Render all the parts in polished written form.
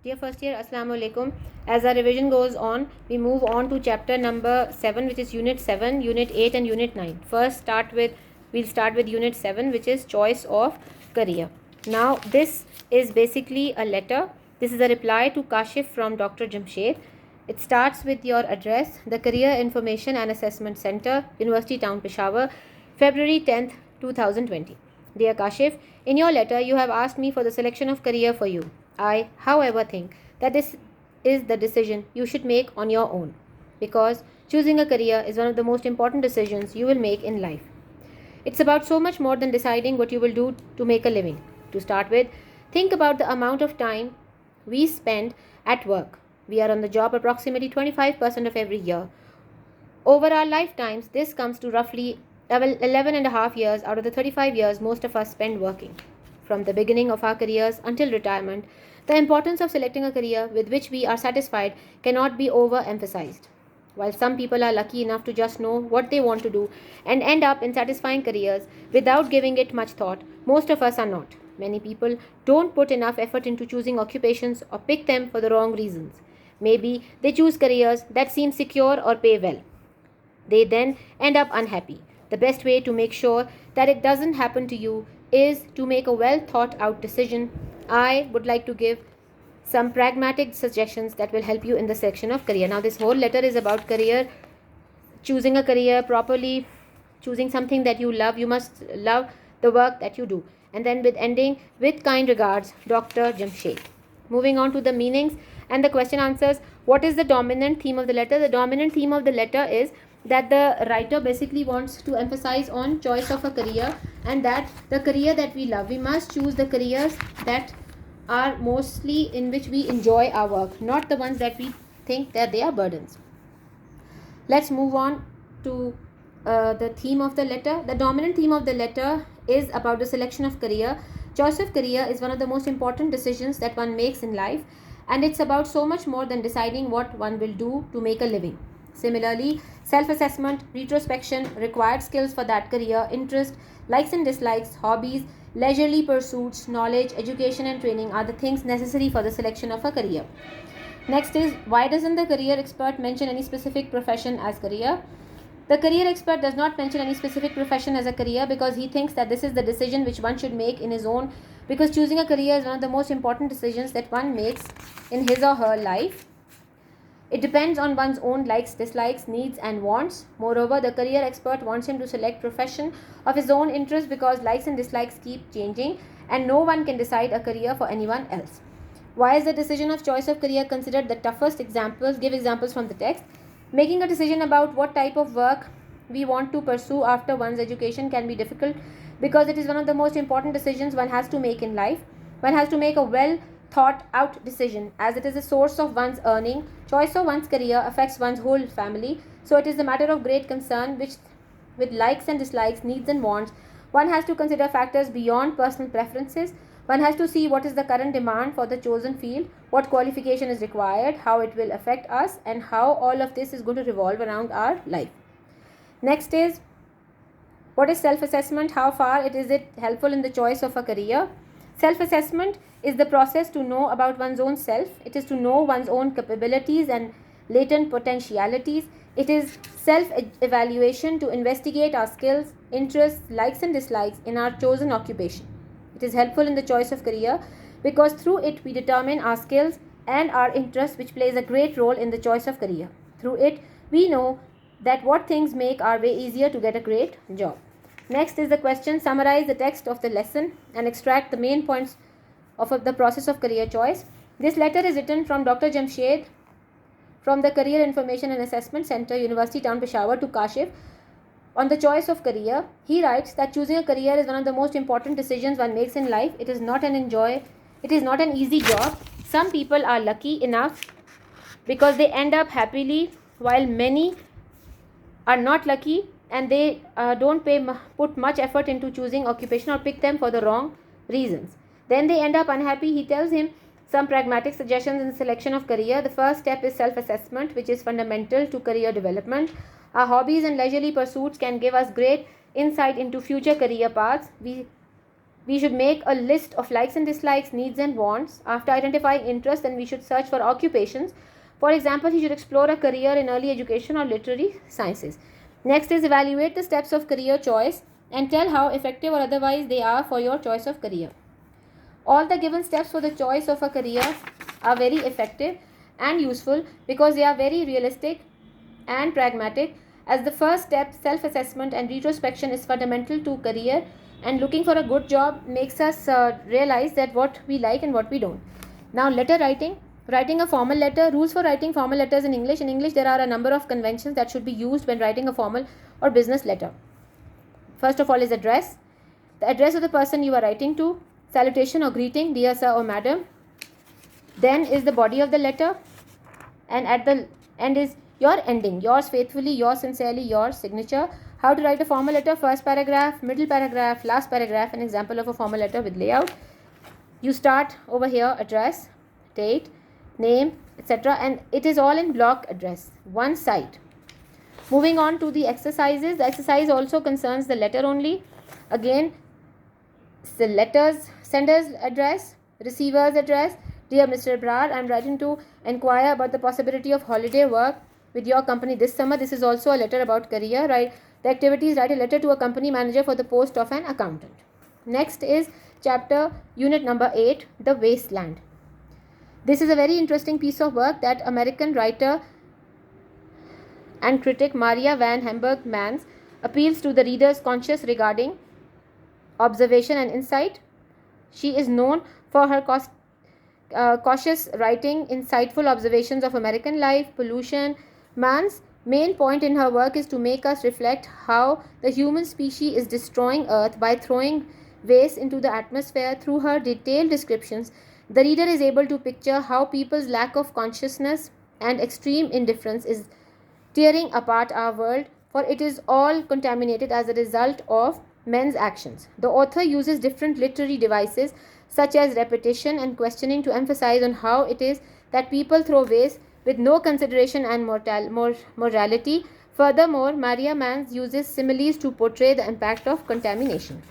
Dear first year, Assalamu alaikum. As our revision goes on, we move on to chapter number 7, which is unit 7, unit 8 and unit 9. We'll start with unit 7, which is choice of career. Now this is basically a letter. This is a reply to Kashif from Dr. Jamshed. It starts with your address, the Career Information and Assessment Center, University Town, Peshawar, February 10th, 2020. Dear Kashif, in your letter you have asked me for the selection of career for you. I, however, think that this is the decision you should make on your own, because choosing a career is one of the most important decisions you will make in life. It's about so much more than deciding what you will do to make a living. To start with, think about the amount of time we spend at work. We are on the job approximately 25% of every year. Over our lifetimes, this comes to roughly 11 and a half years out of the 35 years most of us spend working. From the beginning of our careers until retirement, the importance of selecting a career with which we are satisfied cannot be overemphasized. While some people are lucky enough to just know what they want to do and end up in satisfying careers without giving it much thought, most of us are not. Many people don't put enough effort into choosing occupations or pick them for the wrong reasons. Maybe they choose careers that seem secure or pay well. They then end up unhappy. The best way to make sure that it doesn't happen to you is to make a well thought out decision. I would like to give some pragmatic suggestions that will help you in the section of career. Now this whole letter is about career, choosing a career properly, choosing something that you love. You must love the work that you do. And then with ending with kind regards, Dr. Jamshed. Moving on to the meanings and the question answers. What is the dominant theme of the letter? The dominant theme of the letter is that the writer basically wants to emphasize on choice of a career, and that the career that we love, we must choose the careers that are mostly in which we enjoy our work, not the ones that we think that they are burdens. Let's move on to the theme of the letter. The dominant theme of the letter is about the selection of career. Choice of career is one of the most important decisions that one makes in life, and it's about so much more than deciding what one will do to make a living. Similarly, self-assessment, retrospection, required skills for that career, interest, likes and dislikes, hobbies, leisurely pursuits, knowledge, education and training are the things necessary for the selection of a career. Next is, why doesn't the career expert mention any specific profession as career? The career expert does not mention any specific profession as a career because he thinks that this is the decision which one should make in his own, because choosing a career is one of the most important decisions that one makes in his or her life. It depends on one's own likes, dislikes, needs and wants. Moreover, the career expert wants him to select profession of his own interest because likes and dislikes keep changing and no one can decide a career for anyone else. Why is the decision of choice of career considered the toughest? Examples. Give examples from the text. Making a decision about what type of work we want to pursue after one's education can be difficult because it is one of the most important decisions one has to make in life. One has to make a well thought out decision as it is a source of one's earning. Choice of one's career affects one's whole family, so it is a matter of great concern which, with likes and dislikes, needs and wants, one has to consider factors beyond personal preferences. One has to see what is the current demand for the chosen field, what qualification is required, how it will affect us, and how all of this is going to revolve around our life. Next is, what is self-assessment? How far is it helpful in the choice of a career? Self-assessment is the process to know about one's own self. It is to know one's own capabilities and latent potentialities. It is self-evaluation to investigate our skills, interests, likes and dislikes in our chosen occupation. It is helpful in the choice of career because through it we determine our skills and our interests, which plays a great role in the choice of career. Through it we know that what things make our way easier to get a great job. Next is the question. Summarize the text of the lesson and extract the main points of the process of career choice. This letter is written from Dr. Jamshed from the Career Information and Assessment Center, University Town, Peshawar, to Kashif on the choice of career. He writes that choosing a career is one of the most important decisions one makes in life. It is not an easy job. Some people are lucky enough because they end up happily, while many are not lucky and they don't put much effort into choosing occupation or pick them for the wrong reasons. Then they end up unhappy. He tells him some pragmatic suggestions in selection of career. The first step is self-assessment, which is fundamental to career development. Our hobbies and leisurely pursuits can give us great insight into future career paths. We We should make a list of likes and dislikes, needs and wants. After identifying interests, then we should search for occupations. For example, he should explore a career in early education or literary sciences. Next is evaluate the steps of career choice and tell how effective or otherwise they are for your choice of career. All the given steps for the choice of a career are very effective and useful because they are very realistic and pragmatic. As the first step, self-assessment and retrospection is fundamental to career, and looking for a good job makes us realize that what we like and what we don't. Now, letter writing. Writing a formal letter. Rules for writing formal letters in English. In English, there are a number of conventions that should be used when writing a formal or business letter. First of all is address. The address of the person you are writing to. Salutation or greeting, dear sir or madam. Then is the body of the letter, and at the end is your ending. Yours faithfully, yours sincerely, your signature. How to write a formal letter. First paragraph, middle paragraph, last paragraph. An example of a formal letter with layout. You start over here, address, date, name, etc. and it is all in block address, one side. Moving on to the exercises. The exercise also concerns the letter only. Again, the letters, sender's address, receiver's address. Dear Mr. Brar, I am writing to inquire about the possibility of holiday work with your company this summer. This is also a letter about career, right? The activities: write a letter to a company manager for the post of an accountant. Next is chapter unit number 8, the wasteland. This is a very interesting piece of work that American writer and critic Maria van Hamburg Mans appeals to the reader's conscience regarding observation and insight. She is known for her cautious writing, insightful observations of American life, pollution. Mans' main point in her work is to make us reflect how the human species is destroying Earth by throwing waste into the atmosphere. Through her detailed descriptions, the reader is able to picture how people's lack of consciousness and extreme indifference is tearing apart our world, for it is all contaminated as a result of men's actions. The author uses different literary devices such as repetition and questioning to emphasize on how it is that people throw waste with no consideration and morality. Furthermore, Maria Mans uses similes to portray the impact of contamination.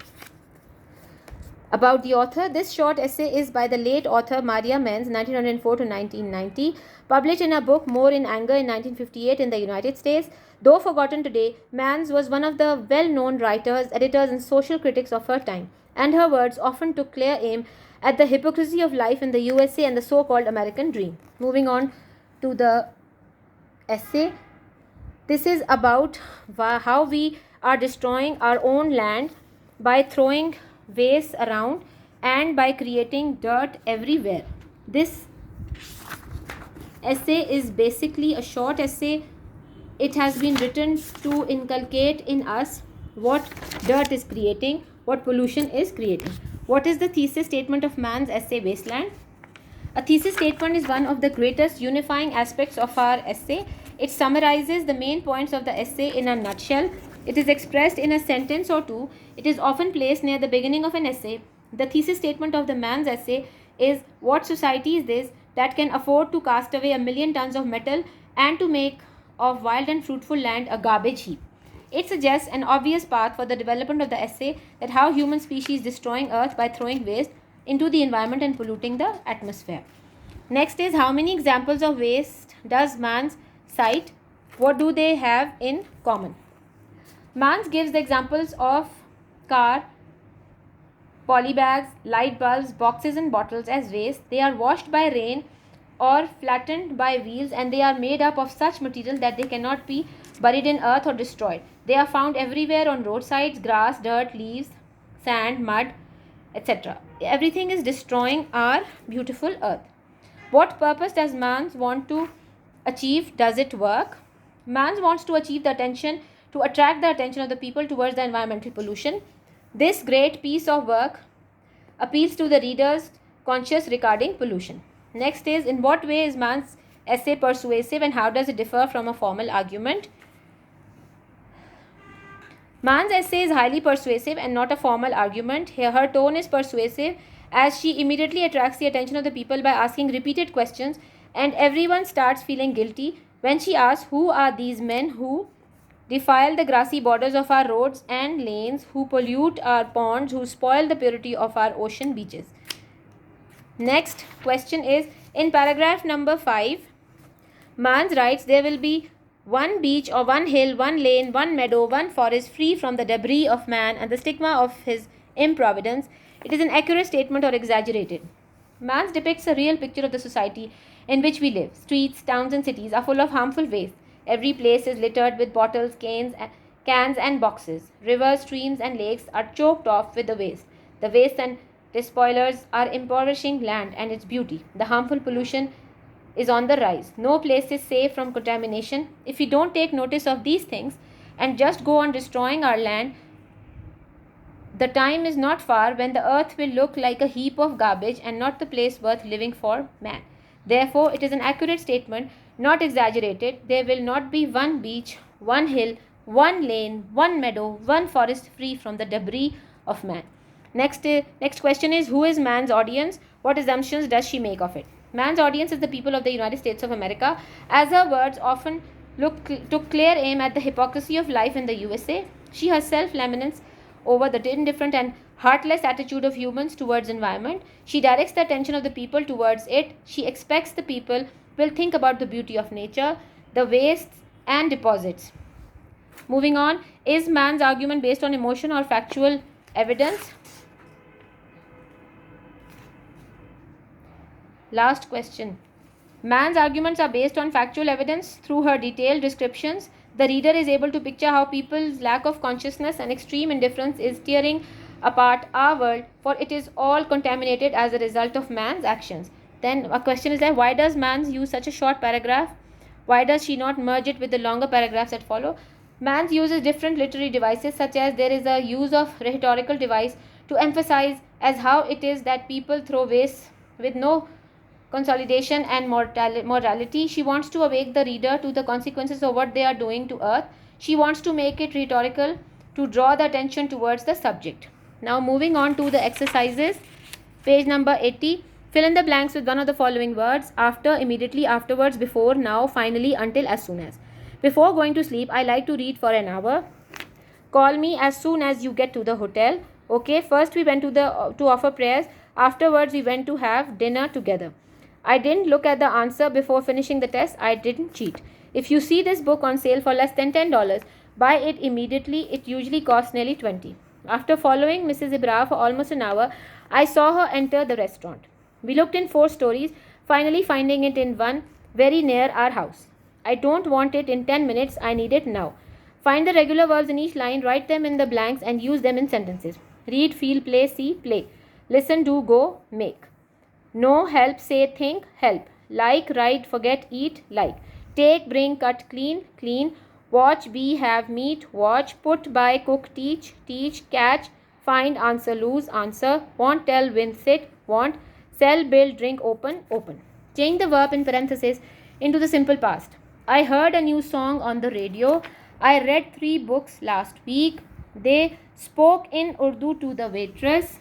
About the author, this short essay is by the late author Maria Mans, 1904 to 1990, published in her book More in Anger in 1958 in the United States. Though forgotten today, Mans was one of the well-known writers, editors, and social critics of her time, and her words often took clear aim at the hypocrisy of life in the USA and the so-called American dream. Moving on to the essay, this is about how we are destroying our own land by throwing waste around and by creating dirt everywhere. This essay is basically a short essay. It has been written to inculcate in us what dirt is creating, what pollution is creating. What is the thesis statement of Mans' essay Wasteland? A thesis statement is one of the greatest unifying aspects of our essay. It summarizes the main points of the essay in a nutshell. It is expressed in a sentence or two. It is often placed near the beginning of an essay. The thesis statement of the Mans' essay is: what society is this that can afford to cast away 1,000,000 tons of metal and to make of wild and fruitful land a garbage heap? It suggests an obvious path for the development of the essay, that how human species destroying Earth by throwing waste into the environment and polluting the atmosphere. Next is: how many examples of waste does Mans cite? What do they have in common? Mans gives the examples of car, polybags, light bulbs, boxes and bottles as waste. They are washed by rain or flattened by wheels, and they are made up of such material that they cannot be buried in earth or destroyed. They are found everywhere on roadsides: grass, dirt, leaves, sand, mud, etc. Everything is destroying our beautiful earth. What purpose does Mans want to achieve? Does it work? Mans wants to attract the attention of the people towards the environmental pollution. This great piece of work appeals to the reader's conscience regarding pollution. Next is: in what way is Mans' essay persuasive and how does it differ from a formal argument? Mans' essay is highly persuasive and not a formal argument. Here her tone is persuasive as she immediately attracts the attention of the people by asking repeated questions, and everyone starts feeling guilty when she asks, who are these men who defile the grassy borders of our roads and lanes, who pollute our ponds, who spoil the purity of our ocean beaches. Next question is, in paragraph number 5, Mans writes, there will be one beach or one hill, one lane, one meadow, one forest free from the debris of man and the stigma of his improvidence. It is an accurate statement or exaggerated? Mans depicts a real picture of the society in which we live. Streets, towns and cities are full of harmful waste. Every place is littered with bottles, cans and boxes. Rivers, streams and lakes are choked off with the waste. The waste and despoilers are impoverishing land and its beauty. The harmful pollution is on the rise. No place is safe from contamination. If we don't take notice of these things and just go on destroying our land, the time is not far when the earth will look like a heap of garbage and not the place worth living for man. Therefore, it is an accurate statement, not exaggerated. There will not be one beach, one hill, one lane, one meadow, one forest free from the debris of man. Next question is, who is man's audience? What assumptions does she make of it? Man's audience is the people of the United States of America. As her words often took clear aim at the hypocrisy of life in the USA, she herself laments over the indifferent and heartless attitude of humans towards environment. She directs the attention of the people towards it. She expects the people will think about the beauty of nature, the wastes and deposits. Moving on, is man's argument based on emotion or factual evidence? Last question. Man's arguments are based on factual evidence. Through her detailed descriptions, the reader is able to picture how people's lack of consciousness and extreme indifference is tearing apart our world, for it is all contaminated as a result of man's actions. Then a question is that, why does Mans use such a short paragraph? Why does she not merge it with the longer paragraphs that follow? Mans uses different literary devices, such as there is a use of rhetorical device to emphasize as how it is that people throw waste with no consolidation and morality. She wants to awake the reader to the consequences of what they are doing to earth. She wants to make it rhetorical to draw the attention towards the subject. Now moving on to the exercises. Page number 80. Fill in the blanks with one of the following words: after, immediately, afterwards, before, now, finally, until, as soon as. Before going to sleep, I like to read for an hour. Call me as soon as you get to the hotel. Okay, first we went to offer prayers. Afterwards, we went to have dinner together. I didn't look at the answer before finishing the test. I didn't cheat. If you see this book on sale for less than $10, buy it immediately. It usually costs nearly $20. After following Mrs. Ibra for almost an hour, I saw her enter the restaurant. We looked in 4 stories, finally finding it in one very near our house. I don't want it in 10 minutes. I need it now. Find the regular verbs in each line, write them in the blanks and use them in sentences. Read, feel, play, see, play. Listen, do, go, make. Know, help, say, think, help. Like, write, forget, eat, like. Take, bring, cut, clean, clean. Watch, be, have, meet, watch. Put, buy, cook, teach, teach. Catch, find, answer, lose, answer. Want, tell, win, sit, want. Sell, build, drink, open, open. Change the verb in parenthesis into the simple past. I heard a new song on the radio. I read 3 books last week. They spoke in Urdu to the waitress.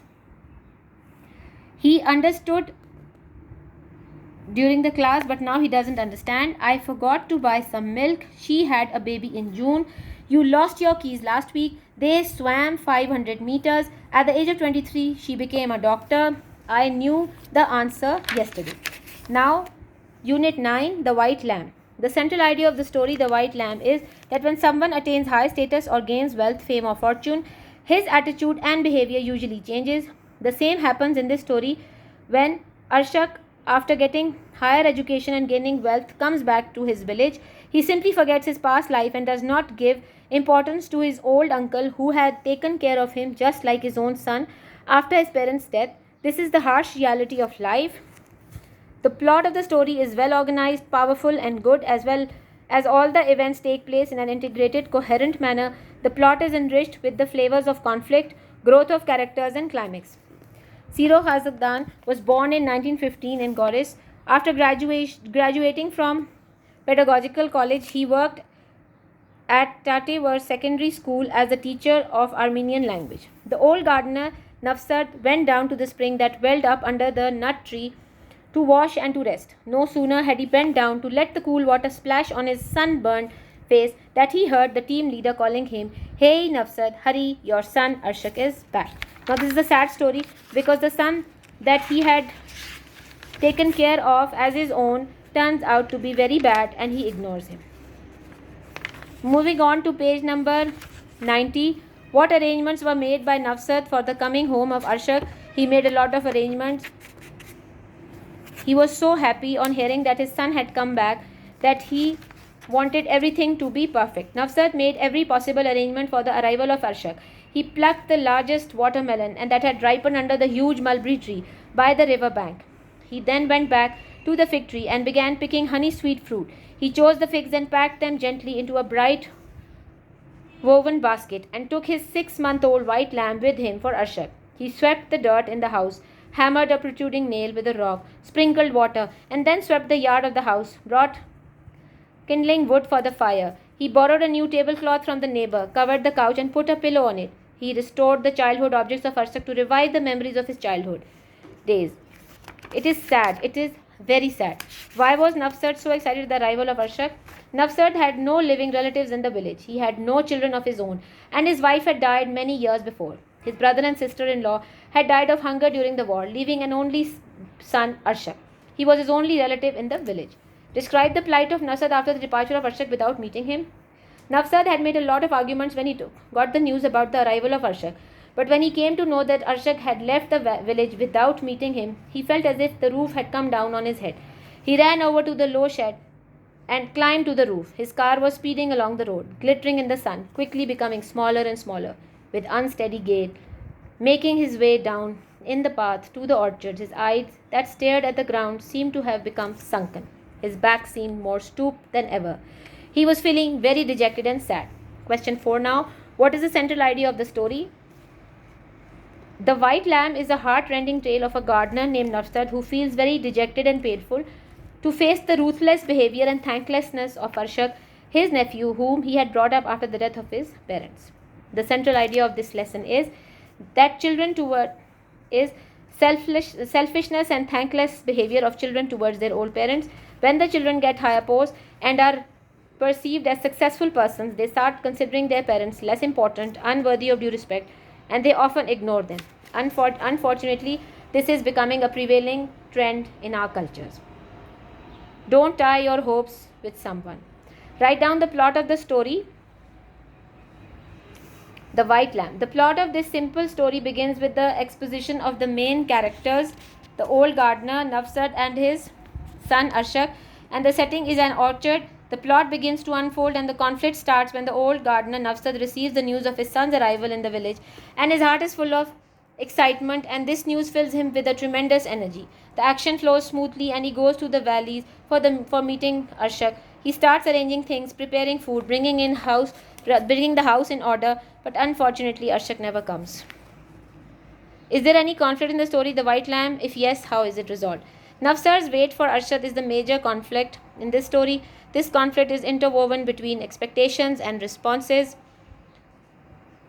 He understood during the class, but now he doesn't understand. I forgot to buy some milk. She had a baby in June. You lost your keys last week. They swam 500 meters. At the age of 23, she became a doctor. I knew the answer yesterday. Now, Unit 9, The White Lamb. The central idea of the story, The White Lamb, is that when someone attains high status or gains wealth, fame or fortune, his attitude and behavior usually changes. The same happens in this story when Arshak, after getting higher education and gaining wealth, comes back to his village. He simply forgets his past life and does not give importance to his old uncle who had taken care of him just like his own son after his parents' death. This is the harsh reality of life. The plot of the story is well organized, powerful and good, as well as all the events take place in an integrated, coherent manner. The plot is enriched with the flavors of conflict, growth of characters and climax. Zero Hazakdan was born in 1915 in Goris. After graduating from Pedagogical College, he worked at Tatevur Secondary School as a teacher of Armenian language. The old gardener Nafsad went down to the spring that welled up under the nut tree to wash and to rest. No sooner had he bent down to let the cool water splash on his sunburned face that he heard the team leader calling him, "Hey Nafsad, hurry, your son Arshak is back." Now this is a sad story because the son that he had taken care of as his own turns out to be very bad and he ignores him. Moving on to page number 90. What arrangements were made by Nafsad for the coming home of Arshak? He made a lot of arrangements. He was so happy on hearing that his son had come back that he wanted everything to be perfect. Nafsad made every possible arrangement for the arrival of Arshak. He plucked the largest watermelon and that had ripened under the huge mulberry tree by the river bank. He then went back to the fig tree and began picking honey-sweet fruit. He chose the figs and packed them gently into a bright woven basket and took his 6-month-old white lamb with him for Arshak. He swept the dirt in the house, hammered a protruding nail with a rock, sprinkled water, and then swept the yard of the house, brought kindling wood for the fire. He borrowed a new tablecloth from the neighbor, covered the couch, and put a pillow on it. He restored the childhood objects of Arshak to revive the memories of his childhood days. It is sad. It is very sad. Why was Nafsad so excited at the arrival of Arshak? Nafsad had no living relatives in the village. He had no children of his own, and his wife had died many years before. His brother and sister-in-law had died of hunger during the war, leaving an only son, Arshak. He was his only relative in the village. Describe the plight of Nafsad after the departure of Arshak without meeting him. Nafsad had made a lot of arguments when he got the news about the arrival of Arshak. But when he came to know that Arshak had left the village without meeting him, he felt as if the roof had come down on his head. He ran over to the low shed and climbed to the roof. His car was speeding along the road, glittering in the sun, quickly becoming smaller and smaller, with unsteady gait, making his way down in the path to the orchard. His eyes that stared at the ground seemed to have become sunken. His back seemed more stooped than ever. He was feeling very dejected and sad. Question 4 now. What is the central idea of the story? The White Lamb is a heart-rending tale of a gardener named Nafsad who feels very dejected and painful to face the ruthless behavior and thanklessness of Arshak, his nephew, whom he had brought up after the death of his parents. The central idea of this lesson is that selfishness and thankless behavior of children towards their old parents. When the children get higher posts and are perceived as successful persons, they start considering their parents less important, unworthy of due respect, and they often ignore them. Unfortunately, this is becoming a prevailing trend in our cultures. Don't tie your hopes with someone. Write down the plot of the story, The White Lamb. The plot of this simple story begins with the exposition of the main characters, the old gardener, Nafsad, and his son Arshak, and the setting is an orchard. The plot begins to unfold and the conflict starts when the old gardener Nafsad receives the news of his son's arrival in the village, and his heart is full of excitement, and this news fills him with a tremendous energy. The action flows smoothly and he goes to the valleys for meeting Arshak. He starts arranging things, preparing food, bringing the house in order, but unfortunately Arshak never comes. Is there any conflict in the story The White Lamb? If yes, how is it resolved? Nafsad's wait for Arshak is the major conflict in this story. This conflict is interwoven between expectations and responses.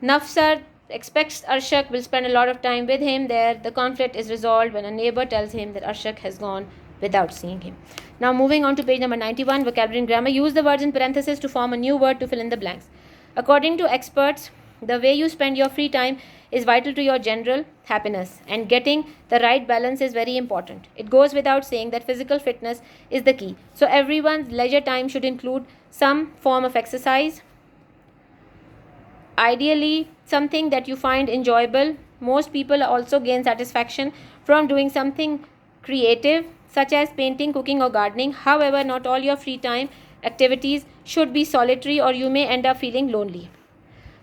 Nafsad expects Arshak will spend a lot of time with him there. The conflict is resolved when a neighbor tells him that Arshak has gone without seeing him. Now moving on to page number 91, vocabulary and grammar. Use the words in parentheses to form a new word to fill in the blanks. According to experts, the way you spend your free time is vital to your general happiness, and getting the right balance is very important. It goes without saying that physical fitness is the key. So everyone's leisure time should include some form of exercise. Ideally, something that you find enjoyable. Most people also gain satisfaction from doing something creative, such as painting, cooking, or gardening. However, not all your free time activities should be solitary, or you may end up feeling lonely.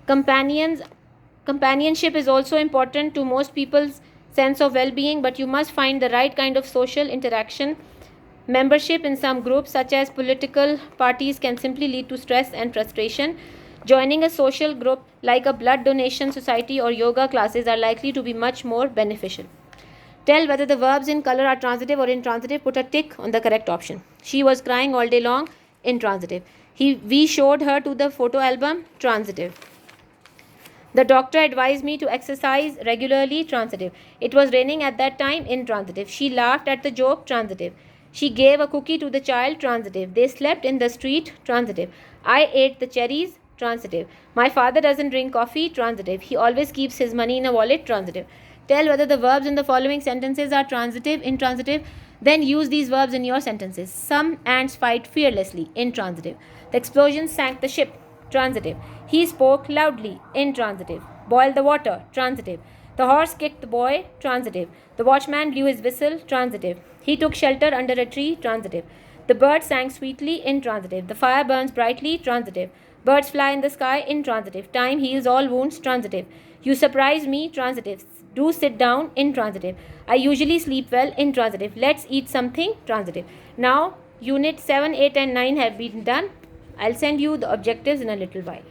Companionship is also important to most people's sense of well-being, but you must find the right kind of social interaction. Membership in some groups, such as political parties, can simply lead to stress and frustration. Joining a social group like a blood donation society or yoga classes are likely to be much more beneficial. Tell whether the verbs in color are transitive or intransitive. Put a tick on the correct option. She was crying all day long. Intransitive. We showed her to the photo album. Transitive. The doctor advised me to exercise regularly. Transitive. It was raining at that time. Intransitive. She laughed at the joke. Transitive. She gave a cookie to the child. Transitive. They slept in the street. Transitive. I ate the cherries, transitive. My father doesn't drink coffee, transitive. He always keeps his money in a wallet, transitive. Tell whether the verbs in the following sentences are transitive, intransitive. Then use these verbs in your sentences. Some ants fight fearlessly, intransitive. The explosion sank the ship, transitive. He spoke loudly, intransitive. Boil the water, transitive. The horse kicked the boy, transitive. The watchman blew his whistle, transitive. He took shelter under a tree, transitive. The bird sang sweetly, intransitive. The fire burns brightly, transitive. Birds fly in the sky, intransitive. Time heals all wounds, transitive. You surprise me, transitive. Do sit down, intransitive. I usually sleep well, intransitive. Let's eat something, transitive. Now, unit 7, 8 and 9 have been done. I'll send you the objectives in a little while.